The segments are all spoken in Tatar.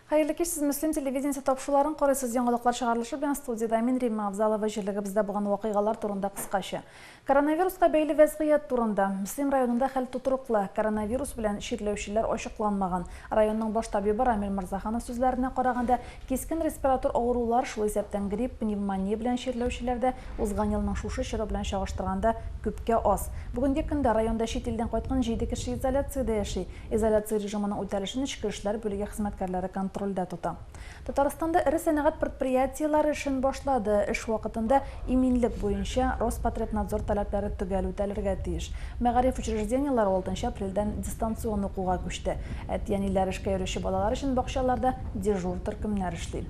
Hayırlı kеш, siz Müslüm телевидениесі тапшыларын qoraysiz. Жаңалықтар шығарылышы бен студияда мен Римма Абзалова жерлігі бізде бұған оқиғалар турында қысқаша. Коронавирусқа бәйлі вәзғият турында Müslüm районында хәл тутырықлы. Коронавирус белән ширлеушілер ошықланмаған. Районның баш табибы Рамил Мырзаханов сүзләренә қарағанда, кескен респиратор ауырулар шул исәптән грипп, пневмония белән ширлеушілерді узган елның шушы чоры белән чагыштырганда күпкә аз. Бүгенге көндә районда чит илдән кайткан 7 кеше изоляциядә яши. Изоляция режимының үтәлешен Ичке эшләр бүлеге хезмәткәрләре контрольдә тота. Татарстанда ире сәнәгать предприятиеләре эшен башлады. Эш вакытында иминлек буенча Роспотребнадзор таләпләре төгәл үтәлергә тиеш. Мәгариф учреждениеләре 6 апрельдән дистанцион укуга күчте. Әтияниләр эшкә йөрүче балалар өчен бакчаларда дежур төркемнәр эшли.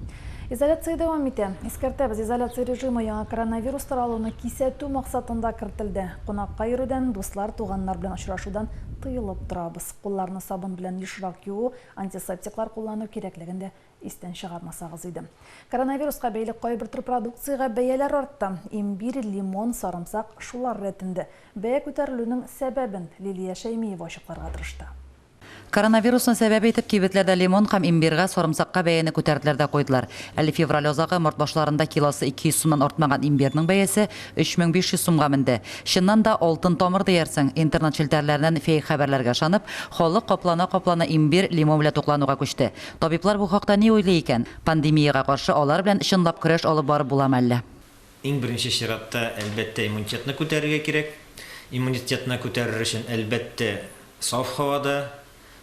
Изоляция дәвам итә. Искәртәбез, изоляция режимы яңа коронавирус таралуны кисәтү максатында кертелде. Кунакка йөрүдән, дуслар, туганнар белән очрашудан тыелып торабыз. Кулларны сабын белән ешрак юу, антисептиклар куллану кирәклеген дә истән чыгармасагыз иде. Коронавируска бәйле кайбер төр продукциягә бәяләр артты. Имбир, лимон, сарымсак шулар рәтендә. Бәя күтәрелүнең сәбәбен Лилия Шәймиева ачыкларга тырышты. Коронавирусның сәбәбе итеп кибетләрдә лимон һәм имбиргә, сарымсакка бәяне күтәрделәр дә куйдылар. Әле февраль азагы март башларында килосы 200 сумнан артмаган имбирның бәясе 3500 сумга менде. Чыннан да алтын тамыр диярсең. Интернет челтәрләреннән фейк хәбәрләргә ышанып, халык каплана имбир, лимон белән туклануга күчте. Табиблар бу хакта ни уйлый икән? Пандемияга каршы алар белән чынлап көрәш алып барып буламы әллә? Иң беренче чиратта әлбәттә иммунитетны күтәрергә кирәк. Иммунитетны күтәрер өчен әлбәттә саф һавада,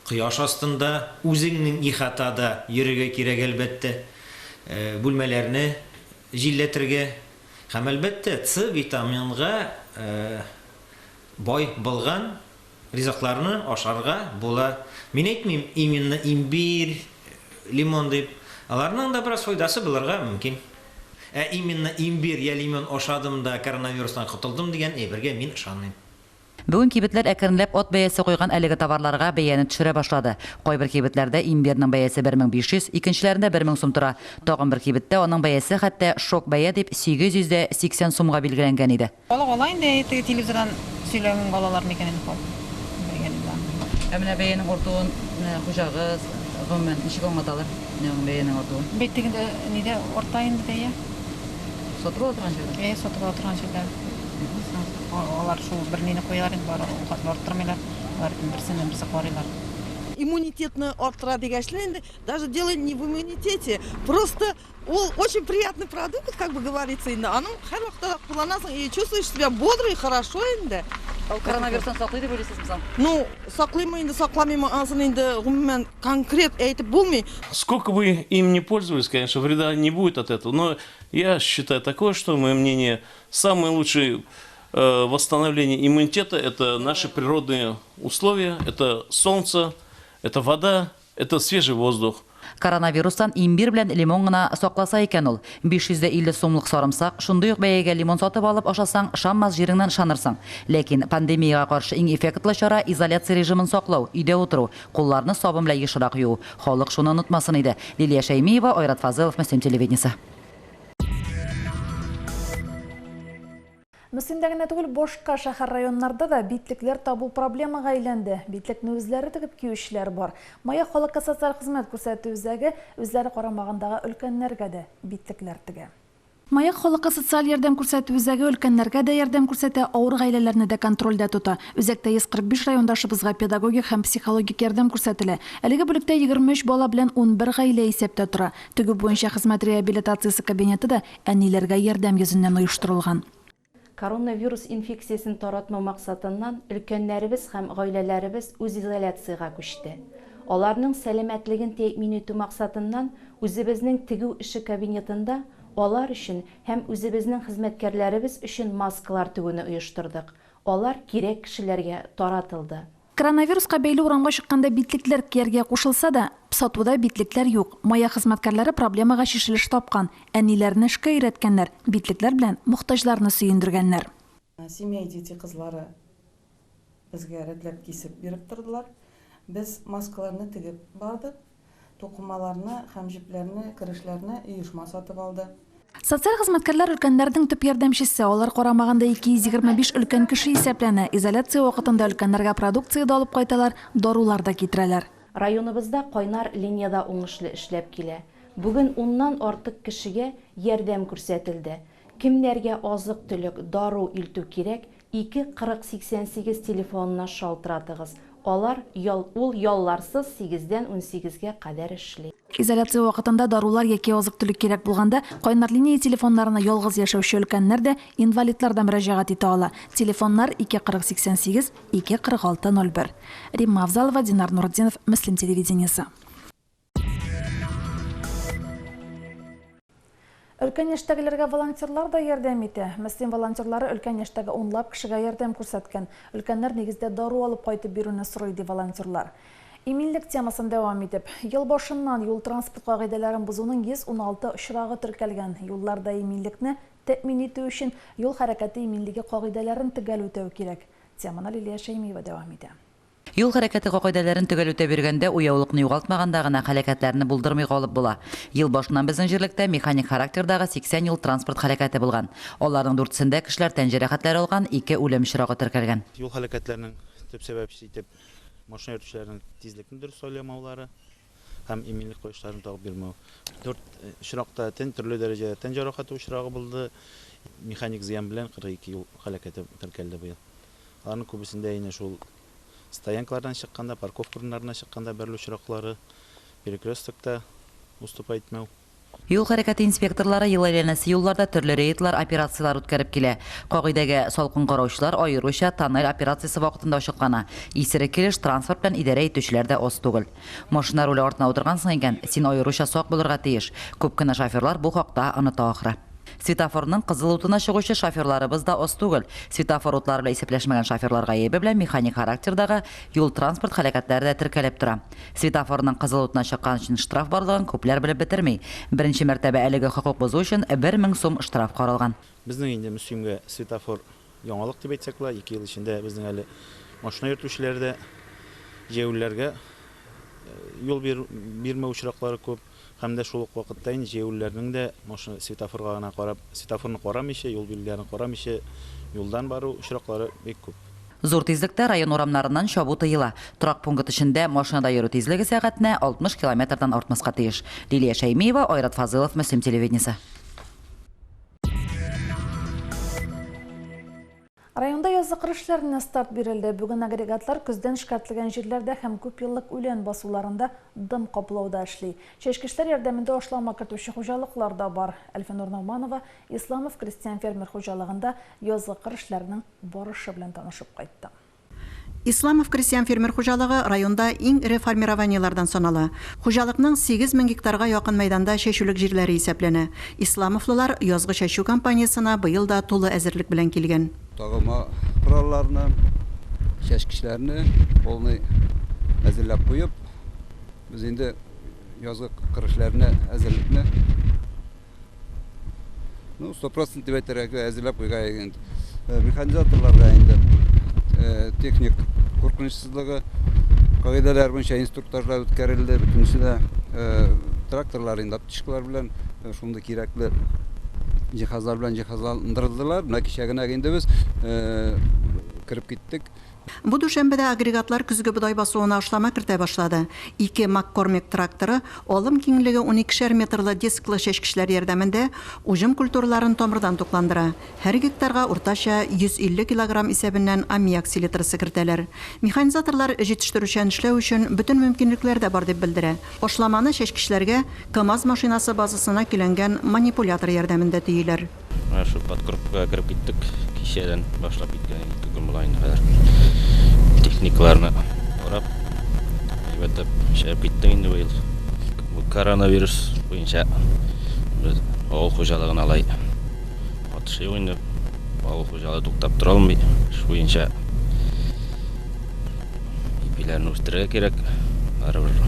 Кояш астында, үзеңнең ихатада йөрергә кирәк әлбәттә. Бүлмәләрне җилләтергә һәм әлбәттә С витаминга бай булган ризыкларны ашарга була. Мин әйтмим, именно имбир, лимон дип, аларның да бераз файдасы булырга мөмкин. Именно имбир я лимон ашадым да коронавирустан котылдым дигән әйбергә мин ышанмыйм. Бүген кибетләр әкренләп от бәясе куйган әлеге товарларга бәяне төшерә башлады. Кайбер кибетләрдә имбирның бәясе 1500, икенчеләрендә 1000 сум тора. Тагын бер кибеттә аның бәясе хәтта шок бәя дип 880 сумга билгеләнгән иде. Бала инде телевизордан сөйләгән балалар микәнен кал. Менә бәянең артуын хуҗагыз, гомумән ничек аңлаталар? Бәянең артуын. Беттегендә нидә орта инде дә? Сатып отырган җирдә. Сатып отырган җирдә. Алар шул бернене куялар инде бар, арттырмыйлар. Алар берсеннән берсе карыйлар. Иммунитетны арттыра дигәчләр, даже дело не в иммунитете, просто очень приятный продукт, как бы говорится, инде. Аның һәр вакытта кулланасың и чувствуешь себя бодро и хорошо инде. Коронавирустан саклый дип уйлыйсызмы? Ну, саклыймы инде, сакламыймы, асын инде гомумән конкрет әйтеп булмый. Сколько бы им не пользовались, конечно, вреда не будет от этого, но я считаю такое, что мое мнение, самое лучшее восстановление иммунитета – это наши природные условия, это солнце, это вода, это свежий воздух. Коронавирустан имбир белән лимон гына сакласа икән ул. 550 сумлык сарымсак, шундый ук бәягә лимон сатып алып ашасаң, шанмас җиреңнән шанырсың. Ләкин пандемияга каршы иң эффектлы чара изоляция режимын саклау, өйдә утыру, кулларны сабын белән ешрак юу. Халык шуны онытмасын иде. Лилия Шәймиева, Айрат Фазылов, Müslüm телевидениесе. Müslümдә генә түгел, башка шәһәр районнарда да битлекләр табу проблемага әйләнде. Битлекне үзләре тегеп киючеләр бар. Мая халыкка социаль хезмәт күрсәтү үзәге үзләре карамагындагы өлкәннәргә дә битлекләр тегә. Мая халыкка социаль ярдәм күрсәтү үзәге өлкәннәргә дә ярдәм күрсәтә, авыр гаиләләрне дә контрольдә тота. Үзәктә 145 райондашыбызга педагогик һәм психологик ярдәм күрсәтелә. Әлеге бүлектә 23 бала белән 11 гаилә исәптә тора. Тегү буенча хезмәт реабилитациясе кабинеты да әниләргә ярдәм йөзеннән оештырылган. Коронавирус инфекциясын таратмау максатыннан өлкәннәребез һәм гаиләләребез үз изоляцияга күчте. Аларның сәламәтлеген тәэмин итү максатыннан үзебезнең тегү эше кабинетында алар өчен һәм үзебезнең хезмәткәрләребез өчен маскалар тегүне оештырдык. Алар кирәк кешеләргә таратылды. Коронавируска бәйле урамга чыкканда битлекләр кияргә кушылса да, сатуда битлекләр юк. Мая хезмәткәрләре проблемага чишелеш тапкан. Әниләрне эшкә өйрәткәннәр, битлекләр белән мохтаҗларны сөендергәннәр. Семья дети кызлары безгә рәтләп кисеп биреп тордылар. Без маскаларны тегеп бардык, тукымаларны һәм җипләрне, кирешләрне оешма сатып алды. Социаль хезмәткәрләр өлкәннәрнең төп ярдәмчесе, алар карамагында 225 өлкән кеше исәпләнә. Изоляция вакытында өлкәннәргә продукция да алып кайталар, дарулар да китерәләр. Районыбызда кайнар линияда уңышлы эшләп килә. Бүген 10ннан артык кешегә ярдәм күрсәтелде. Кемнәргә азык-төлек, дару илтү кирәк, 24088 телефонына шалтыратыгыз. Алар ялларсыз 8-дән 18-гә кадәр эшли. Изоляция вакытында дарулар яки азык-төлек кирәк булганда, кайнар линия телефоннарына ялгыз яшәүче өлкәннәр дә, инвалидлар да мөрәҗәгать итә ала. Телефоннар 24088 24601. Римма Авзалова, Динар Нурдинов, Мөслим телевидениесе. Өлкән яшьтәгеләргә волонтерлар да ярдәм итә. Мөслим волонтерлары өлкән яшьтәге 10лап кешегә ярдәм күрсәткән. Өлкәннәр нигездә дару алып кайтып бирүне сорый ди волонтерлар. Иминлек темасын дәвам итеп, ел башыннан юл транспорт кагыйдәләрен бозуның 116 очрагы теркәлгән. Юлларда иминлекне тәэмин итү өчен юл хәрәкәте иминлеге кагыйдәләрен төгәл үтәү кирәк. Теманы Лилия Шәймиева дәвам итә. Юл хәрәкәте кагыйдәләрен төгәл үтә биргәндә уяулыкны югалтмаганда гына хәрәкәтләрне булдырмый калып була. Ел башыннан безнең җирлектә механик характердагы 80 юл транспорт хәрәкәте булган. Аларның 4-сендә кешеләр тән җәрәхәтләре алган, 2 үлем очрагы теркәлгән. Юл хәрәкәтләренең төп сәбәпчесе итеп машина йөртүчеләрнең тизлекне дөрес сайламаулары һәм иминлек коешларын табып бирмәү. 4 очракта төрле дәрәҗәдә тән җәрәхәте очрагы булды. Механик зыян белән 42 юл хәрәкәте теркәлде быел. Аларның күбесендә инде шул стоянкалардан чыкканда, парковка урыннарына чыкканда берле очраклары, перекресткта уступать итмәү. Юл хәрәкәте инспекторлары ел әйләнәсе юлларда төрле рейдлар, операциялар үткәреп килә. Кагыйдәгә салкын караучылар аеруча тоннель операциясе вакытында ачыклана. Исерек килеш транспорт белән идарә итүчеләр дә аз түгел. Машина руле артына утыргансың икән, син аеруча сак булырга тиеш. Күп кенә шоферлар бу хакта оныта ахры. Светофорның кызыл утына чыгучы шоферларыбыз да аз түгел. Светофор утлары белән исәпләшмәгән шоферларга ебе белән механик характердагы юл транспорт хәрәкәтләре дә теркәлеп тора. Светофорның кызыл утына чыккан өчен штраф барлыгын күпләр белеп бетерми. Беренче мәртәбә әлеге хокук бозу өчен 1000 сум штраф каралган. Безнең инде Мөслимгә светофор яңалык дип әйтсәк ла, 2 ел эчендә безнең әле машина йөртүчеләр дә җәяүләргә юл бирмәү очраклары күп. Һәм дә шул ук вакытта инде җәяүләрнең дә машина светофорга гына карап, светофорны карамыйча, юл билгеләрен карамыйча, юлдан бару очраклары бик күп. Зур тизлектә район урамнарыннан чабу тыела. Торак пункт эчендә машинада йөрү тизлеге сәгатенә 60 км/дан артмаска тиеш. Лилия Шәймиева, Айрат Фазылов, Мөслим телевидениесе. Районда язгы кыр эшләренә старт бирелде. Бүген агрегатлар көздән эшкәртелгән җирләрдә һәм күп еллык үлән басуларында дым каплауда эшли. Чәчкечләр ярдәмендә ашлама кертүче хуҗалыклар да бар. Әлфинур Науманова Исламов крестьян фермер хуҗалыгында язгы кыр эшләренең барышы белән танышып кайтты. Исламов крестьян фермер хуҗалыгы районда иң ире формированиелардан санала. Хуҗалыкның 8000 гектарга якын мәйданда чәчүлек җирләре исәпләнә. Исламовлылар язгы чәчү кампаниясына быел да тулы әзерлек белән килгән. Тагыма коралларны, чәчкечләрне полный әзерләп куеп, без инде язгы кыр эшләренә әзерлекне 100% дип әйтергә әзерләп куйган. Механизаторларга инде техник куркынычсызлыгы кагыйдәләр буенча инструктажлар үткәрелде. Бүтүнче дә тракторлар инде аптышкалар белән шунда кирәкле җиһазлар белән җиһазландырылдылар. Менә кичә генә инде без кирип киттек. Бу дүшәмбедә агрегатлар көзге бодай басуына ашлама кертә башлады. 2 Маккормик тракторы алым киңлеге 12 метрлы дисклы чәчкечләр ярдәмендә уҗым культураларын тамырдан тукландыра. Һәр гектарга уртача 150 кг исәбеннән аммиак селитрасы кертәләр. Механизаторлар җитештерүчән эшләү өчен бөтен мөмкинлекләр дә бар дип белдерә. Ашламаны чәчкечләргә КАМАЗ машинасы базасына киләнгән манипулятор ярдәмендә төйләр. Шу подкорпка кирип киттек. Кичәдән башлап киткән күн булайны хәзер. Техникларны орап, әйбәтләп эшләп киттек инде быел. Коронавирус буенча без авыл хуҗалыгын алай. Атышы инде авыл хуҗалыгы туктап тора алмый. Шу буенча ипиләрне үстерергә кирәк. Барыбер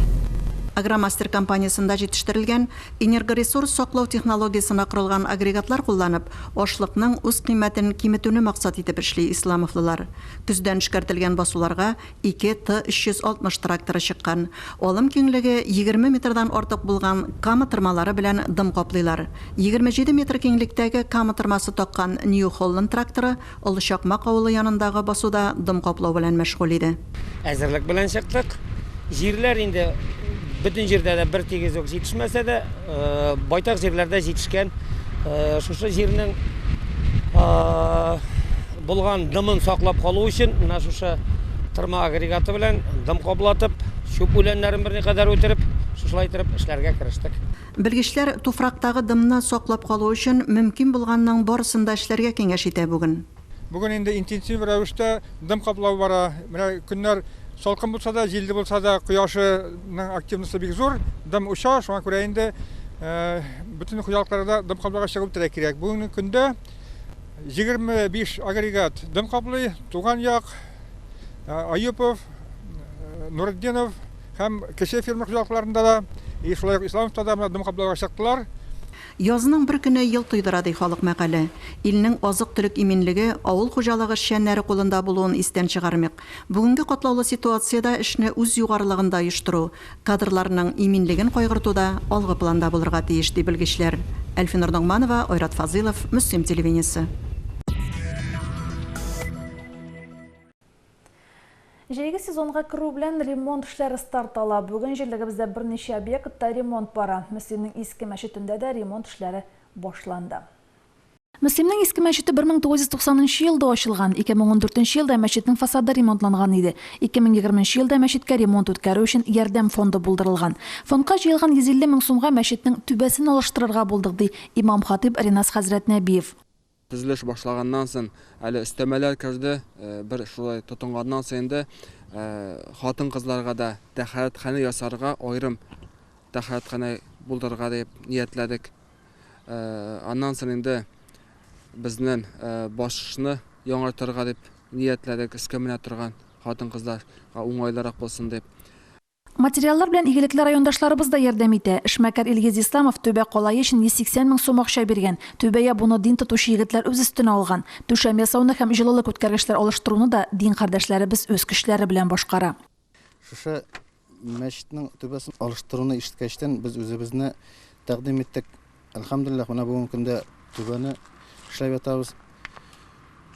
Агромастер компаниясында җитештерелгән энергоресурс саклау технологиясына корылган агрегатлар кулланып, ашлыкның үз кыйммәтен киметүне максат итеп эшли исламовлылар. Көздән эшкәртелгән басуларга 2 Т360 тракторы чыккан. Алым киңлеге 20 метрдан артык булган кама тырмалары белән дым каплыйлар. 27 метр киңлектәге кама тырмасы таккан New Holland тракторы Олы Чакмак авылы янындагы басуда дым каплау белән мәшгуль иде. Әзерлек белән чыктык. Җирләр инде бөтен җирдә дә бер тигез үк җитешмәсә дә, байтак җирләрдә җитешкән. Шушы җирнең булган дымын саклап калу өчен, менә шушы тырма агрегаты белән дым каплатып, шуп үләннәрен берникадәр үтереп, шушылай итеп эшләргә керештек. Белгечләр туфрактагы дымны саклап калу өчен мөмкин булганның барысын да эшләргә киңәш итә бүген. Бүген инде интенсив рәвештә дым каплау бара. Менә көннәр салкын булса да, җилле булса да, кояшның активності бик зур, дым уша, шуңа күрә инде bütün хуҗалыкларда дым каплауга чыгып тора кирәк. Бүгенге көндә 25 агрегат дым каплый, Туган як, Аюпов, Нурдинов һәм кеше фирма хуҗалыкларында да, шулай ук Исламовта да дым каплауга чыктылар. Язның бер көне ел туйдыра ди халык мәкале. Илнең азык-төлек иминлеге, авыл хуҗалыгы эшчәннәре кулында булуын истән чыгармыйк. Бүгенге катлаулы ситуациядә эшне үз югарылыгында оештыру, кадрларның иминлеген кайгыртуда алгы планда булырга тиеш ди белгечләр. Әлфинур Ногманова, Айрат Фазилов, Мөслим телевидениесе. Җәйге сезонга керү белән ремонт эшләре старт ала. Бүген җирлегебездә берничә объектта ремонт бара. Мөслимнең иске мәчетендә дә ремонт эшләре башланды. Мөслимнең иске мәчете 1990 елда ачылган. 2014 елда мәчетнең фасады ремонтланган иде. 2020 елда мәчеткә ремонт үткәрү өчен ярдәм фонды булдырылган. Фондка җыелган 150 мең сумга мәчетнең түбәсен алыштырырга булдык ди имам-хатиб Ринас хәзрәт Нәбиев. Төзелеш башлаганнан соң әле өстәмәләр керде, бер шулай тотынганнан соң инде хатын-кызларга да тәхәрәтханә ясарга, аерым тәхәрәтханә булдырырга дип ниятләдек. Аннан соң инде безнең башны яңартырга дип ниятләдек, эскәменә торган хатын-кызларга уңайлырак булсын дип. Материаллар белән игелекле райондашларыбыз да ярдәм итә. Эшмәкәр Илгиз Исламов Төбә калае өчен 180 мең сум акча биргән. Төбәгә буны дин тотучы егетләр үз өстенә алган. Түшәм ясауны һәм җылылык үткәргечләр алыштыруны да дин кардәшләребез үз көчләре белән башкара. Шушы мәчетнең түбәсен алыштыруны ишеткәчтән без үзебезне тәкъдим иттек. Әлхәмдулиллаһ, менә бүгенге көндә түбәне эшләп ятабыз.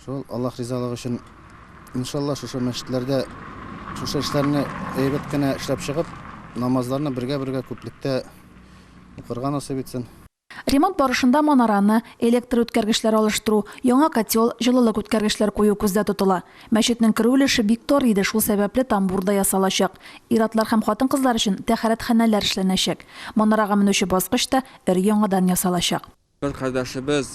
Шул Аллаһ ризалыгы өчен иншалла шушы мәчетләрдә шушы эшләрне әйбәт кенә эшләп чыгып, намазларны бергә күплектә укырга насыйп итсен. Ремонт барышында манараны, электр үткәргечләр алыштыру, яңа котел, җылылык үткәргечләр кую күздә тотыла. Мәчетнең керү өлеше бик тар иде, шул сәбәпле тамбурда ясалачак. Иратлар һәм хатын-кызлар өчен тәхәрәтханәләр эшләнәчәк. Манарага менүче баскычта яңадан ясалачак. Бер кардәшебез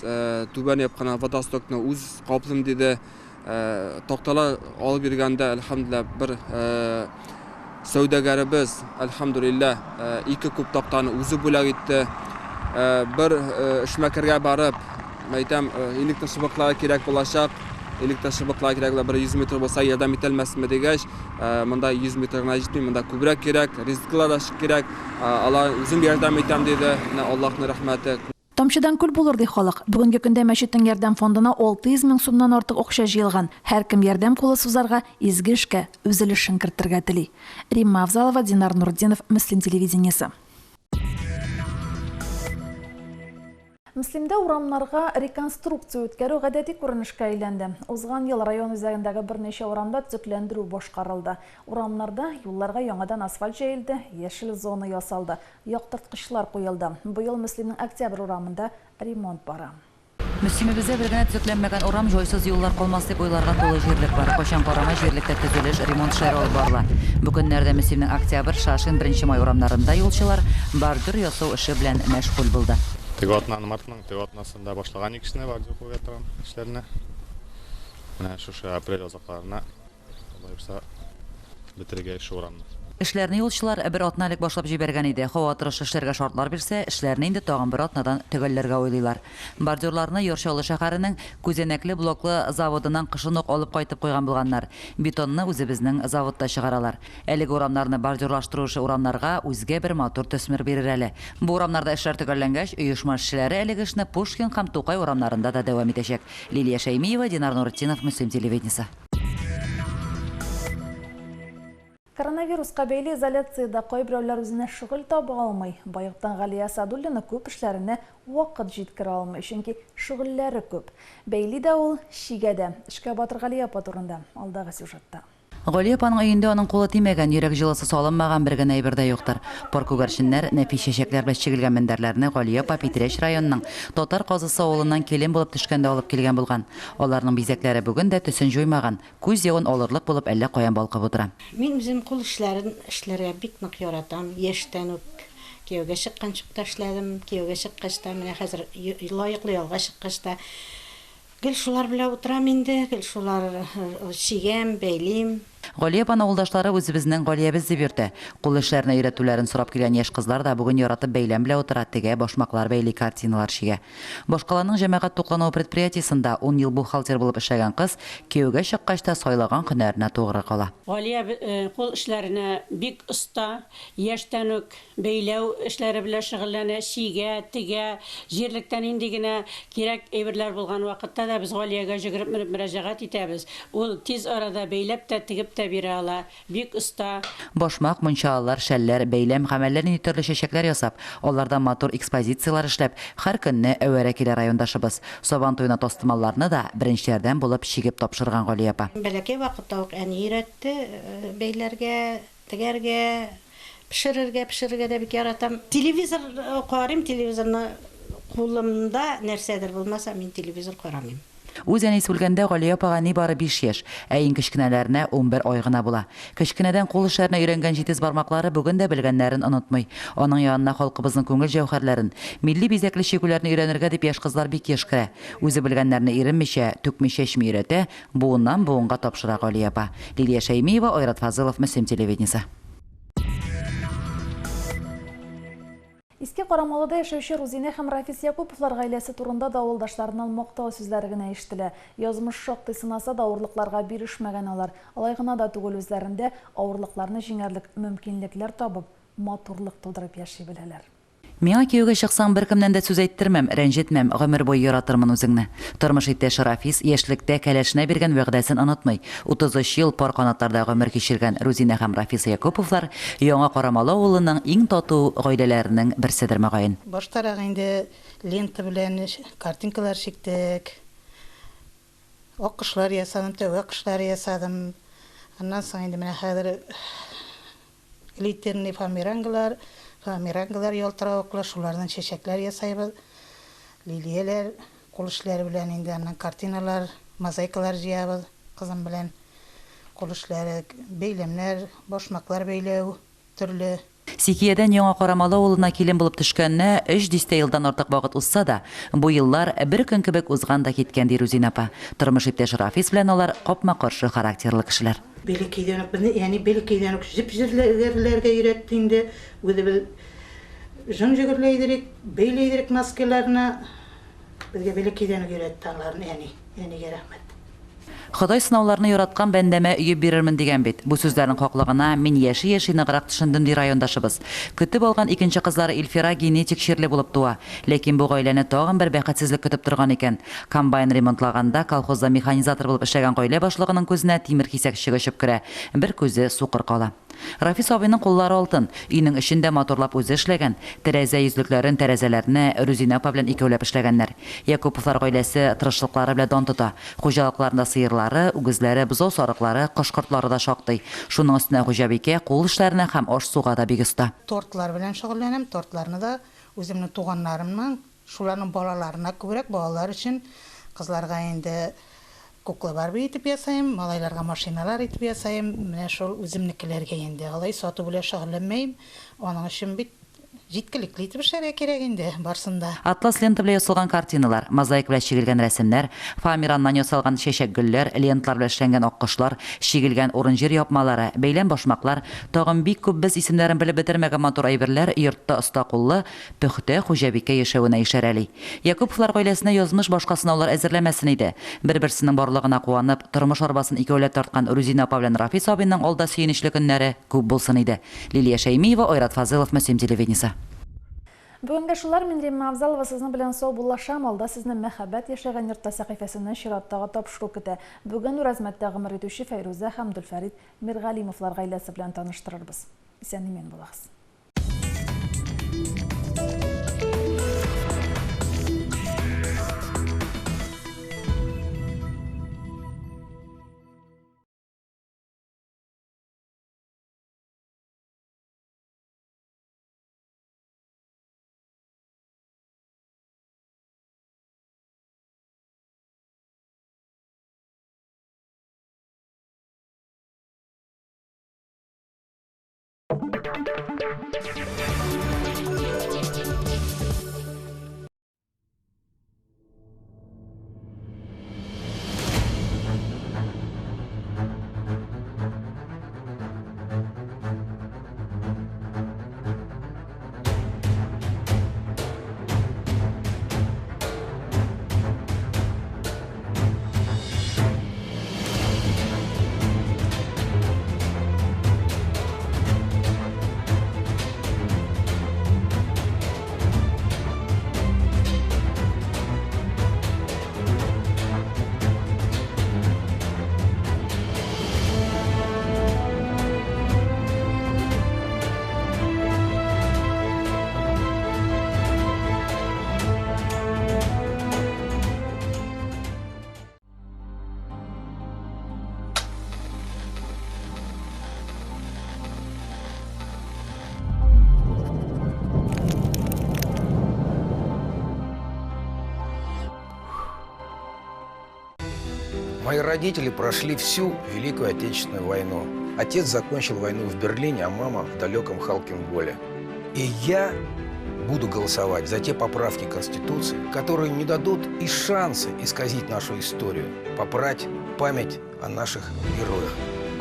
түбән япкан водостокны үз каплым диде. Тоқталар алып биргәндә, әлхәмдулиллаһ, бер сәүдәгәребез, әлхәмдулиллаһ, 2 күп тоқтаны үзе бүләк итте. Бер эшмәкәргә барып, мәйтәм, электр шыбыклары кирәк булачак. Электр шыбыклары кирәк, бер 100 метр булса ярдәм ителмәсме дигәч, монда 100 метрга җитми, монда күбрәк кирәк, ризыклар да кирәк. Алар үзем ярдәм итәм диде. Аллаһның рәхмәте. Тамчыдан күл булыр ди халык. Бүгенге көндә мәчетнең ярдәм фондына 600 мең сумнан артык акча җыелган. Һәр кем ярдәм кулы сузарга, изге эшкә үз өлешен кертергә тели. Римма Авзалова, Динар Нурдинов, Мөслим телевидениесе. Мөслимдә урамнарга реконструкция үткәрү гадәти күренешкә әйләнде. Узган ел район үзәгендәге берничә урамда төзекләндерү башкарылды. Урамнарда юлларга яңадан асфальт җәелде, яшел зона ясалды, яктырткычлар куелды. Быел Мөслимнең Октябрь урамында ремонт бара. Мөслимебездә бер генә төзекләнмәгән урам, җайсыз юллар калмас дип уйларга тулы җирлек бар. Качан карама җирлектә төзелеш, ремонт эшләре алып барыла. Бу көннәрдә Мөслимнең Октябрь, Шашин, 1 май урамнарында юлчылар бордюр ясау эше белән мәшгуль булды. Тегатнаны мартның тегатнасында башлаган икесенә бордюр куя торган эшләрне. Менә шушы апрель азакларына булса бетергә шу урамны. Эшләрне юлчылар бер атналык башлап җибәргән иде. Һава торышы эшләргә шартлар бирсә, эшләрне инде тагын бер атнадан төгәлләргә уйлыйлар. Бордюрларны Йорчалы шәһәренең Күзәнәкле блоклы заводыннан кышын ук алып кайтып куйган булганнар. Бетонны үзебезнең заводта чыгаралар. Әлеге урамнарны бордюрлаштыручы урамнарга үзгә бер мотор төсмер бирер әле. Бу урамнарда эшләр төгәлләнгәч, оешма эшләре әлеге эшне Пушкин һәм Тукай урамнарында да дәвам итәчәк. Лилия Шәймиева, Динар Нуртдинов, Мөслим телевидениесе. Коронавируска бәйле изоляциядә кайберәүләр үзенә шөгыль таба алмый. Байыктан Галия Садуллина күп эшләренә вакыт җиткерә алмый, чөнки шөгыльләре күп. Бәйли дә ул шигәдә. Эшкә Батыр Галия турында алдагы сюжетта. Галия апаның өйендә аның кулы тимәгән, йөрәк җылысы салынмаган бер генә әйбер дә юктыр. Паркугәрченнәр нәфис чәчәкләр белән чигелгән мендәрләрне Галия апа Питрәч районының Татар казысы авылыннан келен булып төшкәндә алып килгән булган. Аларның бизәкләре бүген дә төсен җуймаган, күз явын алырлык булып әллә каян балкып утыра. Мин үзем кул эшләрен эшләргә бик нык яратам. Яшьтән үк кияүгә чыккан чакта эшләдем. Кияүгә чыккач та менә хәзер лаеклы ялга чыккач та гел шулар белән утырам инде, гел шулар чигәм, бәйлим. Галия апаның авылдашлары үзебезнең Галиябез дип йөртә. Кул эшләренә өйрәтүләрен сорап килгән яшь кызлар да бүген яратып бәйләм белән утыра, тегә башмаклар бәйли, картиналар чигә. Башкаланың җәмәгать туклануы предприятиесында 10 ел бухгалтер булып эшләгән кыз кияүгә чыккач та сайлаган һөнәренә тугры кала. Галия кул эшләренә бик оста, яшьтән үк бәйләү эшләре белән шөгыльләнә, чигә, тегә, җирлектән инде генә кирәк әйберләр булган вакытта да без Галиягә җигреп мөрәҗәгать итәбез. Ул тиз арада бәйләп тә тегеп тә бирә ала, бик оста. Башмак, мунчалар, шәлләр, бәйләм һәм әллә нинди төрле чәчәкләр ясап, алардан матур экспозициялар эшләп, һәр көнне әвәрә килә райондашыбыз. Сабан туена тостымалларны да беренчеләрдән булып чигеп тапшырган Галия апа. Бәләкәй вакытта ук әни өйрәтте, бәйләргә, тегәргә, пешерергә дә бик яратам. Телевизор карыйм, телевизорны кулымда нәрсәдер булмаса, мин телевизор карамыйм. Үз әнисе үлгәндә Галия апага нибары 5 яшь, ә иң кечкенәләренә 11 ай гына була. Кечкенәдән кул эшләренә өйрәнгән җитез бармаклары бүген дә белгәннәрен онытмый. Аның янына халкыбызның күңел җәүһәрләрен, милли бизәкле чигүләрне өйрәнергә дип яшь кызлар бик еш керә. Үзе белгәннәрне иренмичә, түкмичә эчми өйрәтә, буыннан буынга тапшыра Галия апа. Лилия Шәймиева, Айрат Фазылов, Мөслим телевидениесе. Иске Карамалыда яшәүче Рузинә һәм Рафис Якуповлар гаиләсе турында да авылдашларыннан мактау сүзләре генә ишетелә. Язмыш шактый сынаса да авырлыкларга бирешмәгән алар. Алай гына да түгел, үзләрендә авырлыкларны җиңәрлек мөмкинлекләр табып, матурлык тудырып яши беләләр. Миңа кияүгә чыксаң беркемнән дә сүз әйттермәм, рәнҗетмәм, гомер буе яратырмын үзеңне. Тормыш иптәше Рафис яшьлектә кәләшенә биргән вәгъдәсен онытмый. 33 ел пар канатларда гомер кичергән Рузинә һәм Рафис Якуповлар Яңа Карамалы авылының иң тату гаиләләренең берседер мөгаен. Баштарак инде лента белән картинкалар чиктек. Аккышлар ясадым, тәвә кышлар ясадым. Аннан соң инде менә хәзер глиттерный фоамиранглар ялтыравыклы, шулардан чәчәкләр ясайбыз. Лилияләр, кул эшләре белән инде аннан картиналар, мозаикалар җыябыз кызым белән. Кул эшләре, бәйләмнәр, башмаклар бәйләү, төрле. Сикиядән Яңа Карамалы авылына килен булып төшкәнне 3 елдан артык вакыт узса да, бу еллар бер көн кебек узган да киткән ди Рузинә апа. Тормыш иптәше Рафис белән алар капма-каршы характерлы кешеләр. Бәләкәйдән үк, бәләкәйдән үк җеп-җирләргә өйрәтте инде. Үзе җан җигерләйдерик, бәйләйдерик маскаларны. Безгә бәләкәйдән үк өйрәтте аларны, әнигә рәхмәт. Ходай сынауларны яраткан бәндәмә өйеп бирермен дигән бит. Бу сүзләрнең хаклыгына мин яши ныграк төшендем ди райондашыбыз. Көтеп алган икенче кызлары Илфира генетик чирле булып туа. Ләкин бу гаиләне тагын бер бәхетсезлек көтеп торган икән. Комбайн ремонтлаганда колхозда механизатор булып эшләгән гаилә башлыгының күзенә тимер кисәк чыгышып керә. Бер күзе сукыр кала. Рафис абыйның куллары алтын, өйнең эчендә матурлап үзе эшләгән. Тәрәзә йөзлекләрен, тәрәзәләрне Рузинә апа белән икәүләп эшләгәннәр. Якуповлар гаиләсе тырышлыклары белән дан тота. Хуҗалыкларында сыерлары, үгезләре, бозау сарыклары, кош-кортлары да шактый. Шуның өстенә хуҗабикә кул эшләренә һәм аш-суга да бик оста. Тортлар белән шөгыльләнәм. Тортларны да үземнең туганнарымның, шуларның балаларына күбрәк, балалар өчен кызларга инде кукла Барби итеп ясайм, малайларга машиналар итеп ясайм. Менә шул үземнекеләргә инде. Алай сату белән шөгыльләнмәйм. Аның өчен бит җиткелекле итеп эшләргә кирәк инде барсында. Атлас лента белән ясалган картиналар, мозаик белән чигелгән рәсемнәр, фоамираннан ясалган чәчәк гөлләр, ленталар белән эшләнгән аккошлар, чигелгән урын-җир япмалары, бәйләм башмаклар, тагын бик күп без исемнәрен белеп бетермәгән матур әйберләр йортта оста куллы пөхтә хуҗабикә яшәвенә ишарәли. Якуповлар гаиләсенә язмыш башка сынаулар әзерләмәсен иде. Бер-берсенең барлыгына куанып, тормыш арбасын икәүләп тарткан Рузинә апа белән Рафис абыйның алда сөенечле көннәре күп булсын иде. Лилия Шәймиева, Айрат Фазылов, Мөслим телевидениесе. Бүгенге шулар, мин Римма Авзалова сезнең белән сау булашам. Алда сезне мәхәббәт яшәгән йортта сәхифәсеннән чираттагы тапшыру көтә. Бүген Уразмәттә гомер итүче Фәйрүзә һәм Дөлфәрит Миргалимовлар гаиләсе белән таныштырырбыз. Исән-имин булыгыз. Мои родители прошли всю Великую Отечественную войну. Отец закончил войну в Берлине, а мама в далеком Халкинголе. И я буду голосовать за те поправки Конституции, которые не дадут и шанса исказить нашу историю, попрать память о наших героях,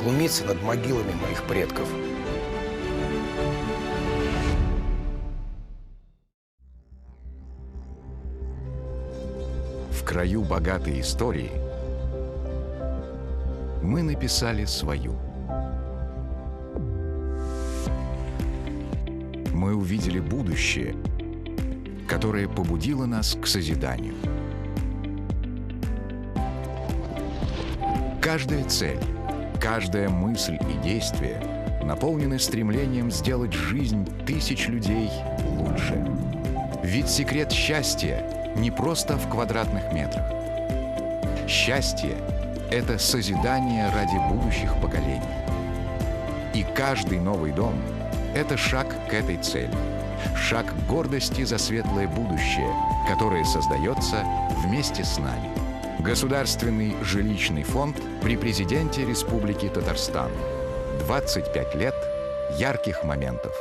глумиться над могилами моих предков. В краю богатой истории мы написали свою. Мы увидели будущее, которое побудило нас к созиданию. Каждая цель, каждая мысль и действие наполнены стремлением сделать жизнь тысяч людей лучше. Ведь секрет счастья не просто в квадратных метрах. Счастье — это созидание ради будущих поколений. И каждый новый дом — это шаг к этой цели. Шаг к гордости за светлое будущее, которое создается вместе с нами. Государственный жилищный фонд при президенте Республики Татарстан. 25 лет ярких моментов.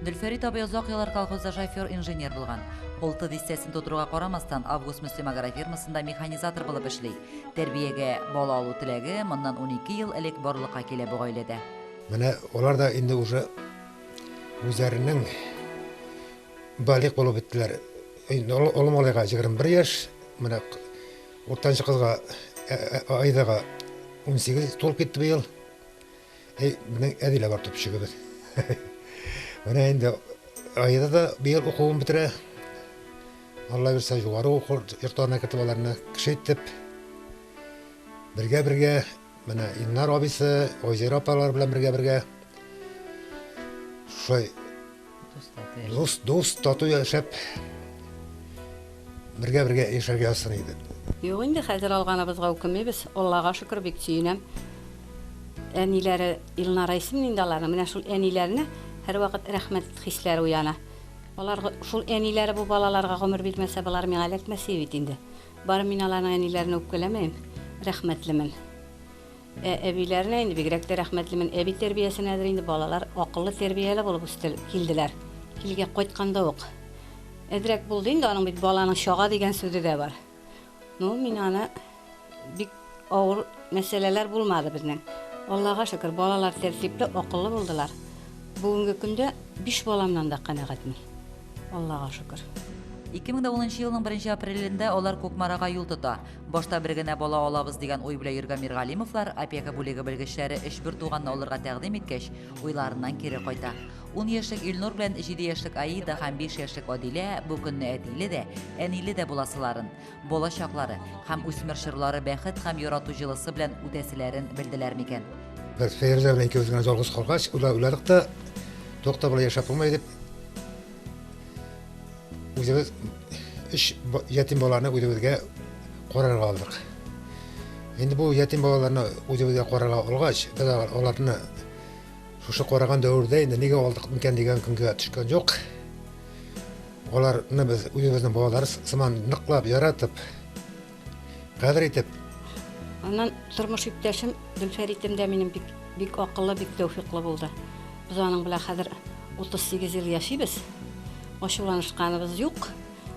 Дөлфәри табый озак еллар колхозда шофер-инженер булган. Олты дистәсен тутыруга карамастан, Август Мөслим агрофирмасында механизатор булып эшли. Тәрбиягә бала алу теләге моннан 12 ел элек барлыкка килә бу гаиләдә. Менә алар да инде уже үзләренең балык булып беттеләр. Олым алайга 21 яшь, менә уртанчы кызга айдага 18 толып китте быел. Менә әдилә бар төпчегебез. Менә инде айда да быел укуын бетерә. Алла берсә югары уку йортларына китеп аларны кеше итеп. Бергә менә Илнар абысы, Озера апалар белән бергә. Шулай дус тату яшәп бергә яшәргә ясын иде. Юк инде хәзер алганыбызга үкенмибез. Аллага шөкер бик сөенәм. Әниләре Илнар исемле инде аларның. Менә шул әниләренә һәр вакыт рәхмәт хисләре уяна. Алар шул әниләре бу балаларга гомер бирмәсә, балар миңа эләкмәс бит инде. Бары мин аларның әниләренә үпкәләмәйм. Рәхмәтлемен. Әбиләренә инде бигрәк тә рәхмәтлемен. Әби тәрбиясенәдер инде балалар акыллы тәрбияле булып килделәр. Килгә кайтканда ук. Әдрәк булды инде аның бит баланың шага дигән сүзе дә бар. Мин аны бик авыр мәсьәләләр булмады безнең. Аллага шөкер, балалар тәртипле, акыллы булдылар. Бүгенге көндә 5 баламнан да канәгатьмен. Аллага шөкер. 2010 елның 1 апрелендә алар Кукмарага юл тота. Башта бер генә бала алабыз дигән ой белән йөргән Миргалимовлар опека бүлеге белгечләре эш бер туганны алырга тәкъдим иткәч, уйларыннан кире кайта. 10 яшьлек Илнур белән 7 яшьлек Аида һәм 5 яшьлек Адилә бу көнне әтиле дә, әниле дә буласыларын, балачаклары һәм үсмер чырлары бәхет һәм ярату җылысы белән үтәселәрен белделәр микән? Без Фәйрүзә белән икәүз генә ялгыз калгач, уйладык та токта белән яшәп булмый дип. Үзебез ятим баланы үзебезгә карарга алдык. Енді бұл ятим балаларны өзі-өзі қорала олғаш, біз оларны шушы қораған дәуірде енді неге олдық мекен деген күнге түшкен жоқ. Оларны біз өзіміздің балалары сыман нықлап, яратып, қадір етіп. Анан тұрмыш иптәшім Дүлфәритім дә минем бик ақыллы, бик тәүфиқлы булды. Біз аның белән хәзер 38 ел яшибез. Ачуланышканыбыз юк.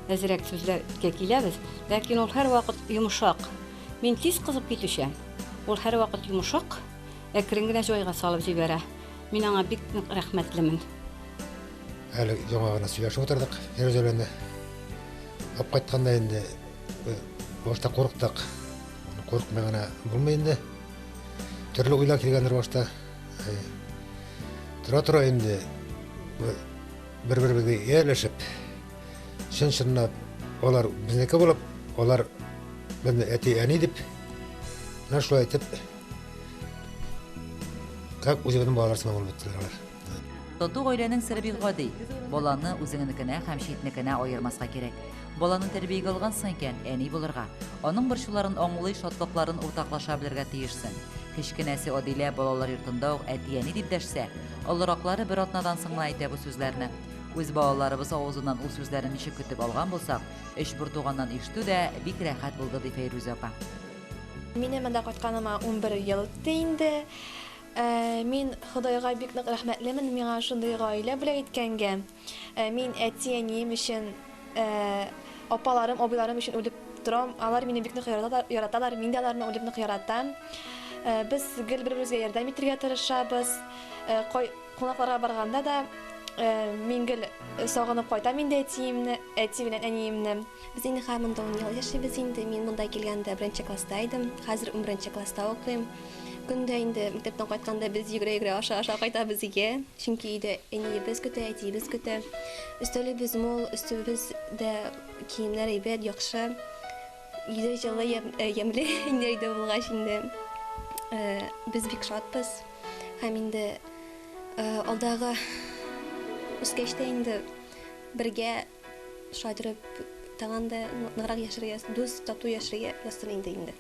Әзрәк сүзләргә киләбез, ләкин ул һәр вакыт йомшак. Мин тиз кызып китүчән. Ул һәр вакыт йомшак, әкрен генә җайга салып җибәрә. Мин аңа бик рәхмәтлемен. Әлі жаңа ғана сөйләшіп отырдық, Ферузәләнде. Алып қайтқанда енді башта қорықтық. Қорықмай ғана болмай енді. Түрлі ойлар келгендер башта. Тұра-тұра енді бір-бірге ерлесіп, шын-шыннап, олар біздікі болып, олар бізді әти-әни деп, нашылай айтып, как өзіміздің балаларсыма болып өттілер. Тоту ғойленің сірі бик ғади. Боланы үзіңінікіне һәм шетінікіне айырмасқа керек. Боланың тәрбиеге алған сынкен әни болырға. Оның біршуларын оңылы шатлықларын уртақлаша білерге тиешсін. Кішкенәсе Одилә балалар йортында ук әти-әни дип дәшсә, олырақлары бір атнадан соңна әйтә бу сүзләрне. Үз балаларыбыз авызынан ул сүзләрен ничек көтеп алган булсак, эш бер туганнан ишетү дә бик рәхәт булды ди Фәйрүзә апа. Минем монда кайтканыма 11 ел үтте инде. Мин Худайга бик нык рәхмәтлемен миңа шундый гаилә белән иткәнгә. Мин әти-әнием өчен, апаларым, абыйларым өчен үлеп торам. Алар мине бик нык яраталар, мин дә аларны үлеп нык яратам. Без гел бер-беребезгә ярдәм итәргә тырышабыз. Кунакларга барганда да мин гел сагынып кайтам инде әти белән әниемне. Без инде һәммәдә 10 ел яшибез инде. Мин монда килгәндә 1-нче класста идем. Хәзер 11-нче класста укыйм. Көндә инде мәктәптән кайтканда без йөгерә-йөгерә аша кайтабыз өйгә. Чөнки өйдә әниебез көтә, әтиебез көтә. Өстәлебез мул, өстебездә киемнәр әйбәт, яхшы. Өйдә җылы, ямьле инде өйдә булгач инде. Без бик шатбыз. Һәм инде алдагы үскәчтә инде бергә шадрып тагында ныграк яшәргә, дус тату яшәргә ястым инде.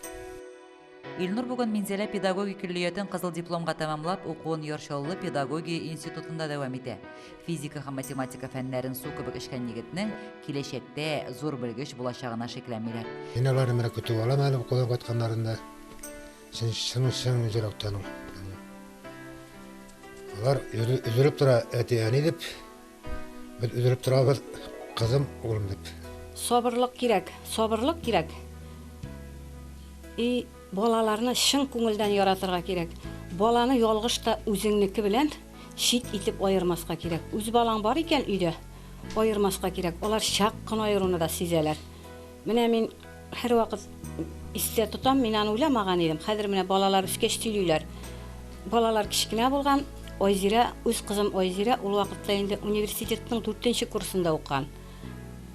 Илнур бүген Минзәлә педагогик күллиятен кызыл дипломга тәмамлап, укуын Яршаллы педагогия институтында дәвам итә. Физика һәм математика фәннәрен су кебек эшкән егетнең киләчәктә зур белгеч булачагына шикләнмиләр. Мин аларны менә көтеп алам әле укудан кайтканнарында. Шын жүрәктән. Алар үзелеп тора әти-әни дип, без үзелеп торабыз кызым, улым дип. Сабырлык кирәк, сабырлык кирәк. Балаларны шын күңелдән яратырга кирәк. Баланы ялгыш та үзеңнеке белән шит итеп аермаска кирәк. Үз балаң бар икән өйдә, аермаска кирәк. Алар шак кына аеруны да сизәләр. Менә мин һәр вакыт истә тотам, мин аны уйламаган идем. Хәзер менә балалар үскәч сөйлиләр. Балалар кичкенә булган, Айзира, үз кызым Айзира, ул вакытта инде университетның 4-нче курсында укыган.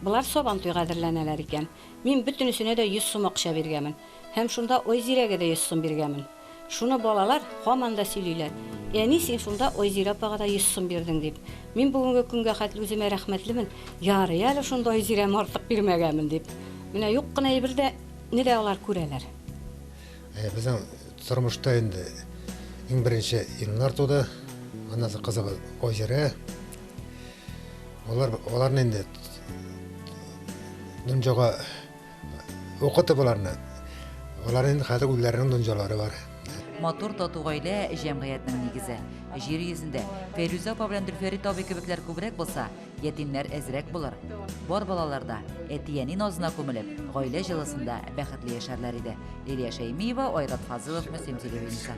Булар сабан туйга әзерләнәләр икән. Мин бөтенесенә дә 100 сум акча биргәнмен. Һәм шунда Айзирәгә дә 100 сум биргәнмен. Шуны балалар һаман да сөйлиләр. Яни син шунда Айзира апага да 100 сум бирдең дип. Мин бүгенге көнгә хәтле үземә рәхмәтлемен. Ярый әле шунда Айзирәм артык бирмәгәнмен дип. Менә юк кына әйбердә нидә алар күрәләр. Безнең тормышта инде иң беренче Илнар туды. Аннан кызыбыз Айзира. Аларны инде дөньяга укытып аларны. Аларның хәзер үзләренең дөньялары бар. Матур тату гаилә җәмгыятьнең нигезе. Җир йөзендә Фәйрүзә апа белән Дүлфәрит абый кебекләр күбрәк булса, ятимнәр әзрәк булыр. Бар балаларда әти-әни назына күмелеп, гаилә җылысында бәхетле яшәрләр иде. Лилия Шәймиева, Айрат Фазылов, Мөслим телевидениесе.